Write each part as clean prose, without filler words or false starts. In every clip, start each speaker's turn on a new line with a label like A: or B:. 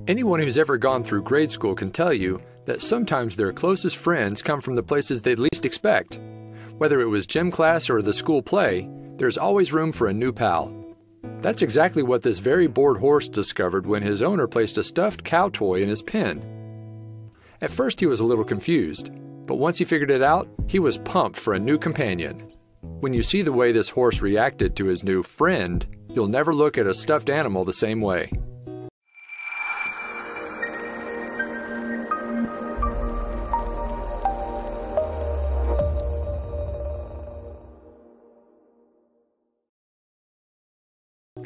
A: Anyone who's ever gone through grade school can tell you that sometimes their closest friends come from the places they'd least expect. Whether it was gym class or the school play, there's always room for a new pal. That's exactly what this very bored horse discovered when his owner placed a stuffed cow toy in his pen. At first he was a little confused, but once he figured it out, he was pumped for a new companion. When you see the way this horse reacted to his new friend, you'll never look at a stuffed animal the same way.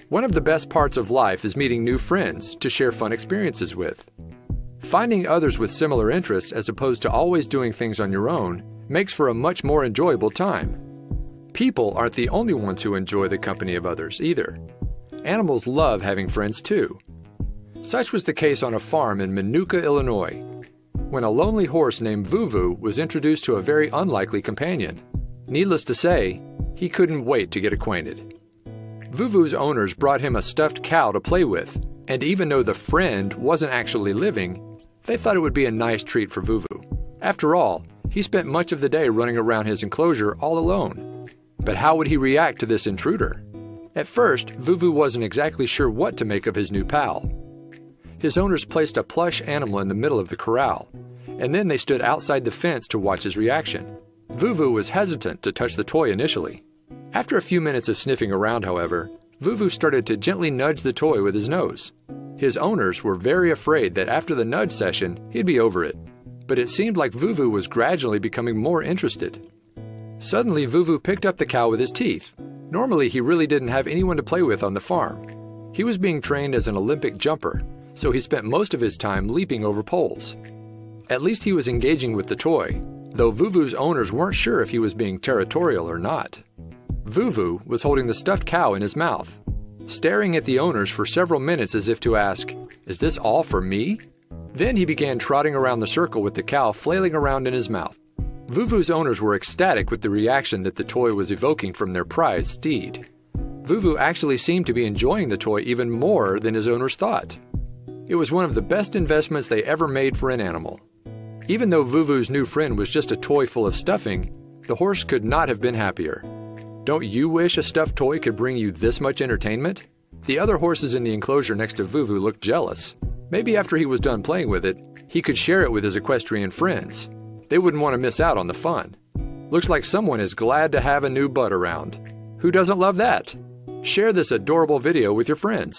A: One of the best parts of life is meeting new friends to share fun experiences with. Finding others with similar interests as opposed to always doing things on your own makes for a much more enjoyable time. People aren't the only ones who enjoy the company of others either. Animals love having friends too. Such was the case on a farm in Minooka, Illinois, when a lonely horse named Vuvu was introduced to a very unlikely companion. Needless to say, he couldn't wait to get acquainted. Vuvu's owners brought him a stuffed cow to play with, and even though the friend wasn't actually living, they thought it would be a nice treat for Vuvu. After all, he spent much of the day running around his enclosure all alone. But how would he react to this intruder? At first, Vuvu wasn't exactly sure what to make of his new pal. His owners placed a plush animal in the middle of the corral, and then they stood outside the fence to watch his reaction. Vuvu was hesitant to touch the toy initially. After a few minutes of sniffing around, however, Vuvu started to gently nudge the toy with his nose. His owners were very afraid that after the nudge session, he'd be over it. But it seemed like Vuvu was gradually becoming more interested. Suddenly, Vuvu picked up the cow with his teeth. Normally, he really didn't have anyone to play with on the farm. He was being trained as an Olympic jumper, so he spent most of his time leaping over poles. At least he was engaging with the toy, though Vuvu's owners weren't sure if he was being territorial or not. Vuvu was holding the stuffed cow in his mouth, staring at the owners for several minutes as if to ask, "Is this all for me?" Then he began trotting around the circle with the cow flailing around in his mouth. Vuvu's owners were ecstatic with the reaction that the toy was evoking from their prized steed. Vuvu actually seemed to be enjoying the toy even more than his owners thought. It was one of the best investments they ever made for an animal. Even though Vuvu's new friend was just a toy full of stuffing, the horse could not have been happier. Don't you wish a stuffed toy could bring you this much entertainment? The other horses in the enclosure next to Vuvu looked jealous. Maybe after he was done playing with it, he could share it with his equestrian friends. They wouldn't want to miss out on the fun. Looks like someone is glad to have a new bud around. Who doesn't love that? Share this adorable video with your friends.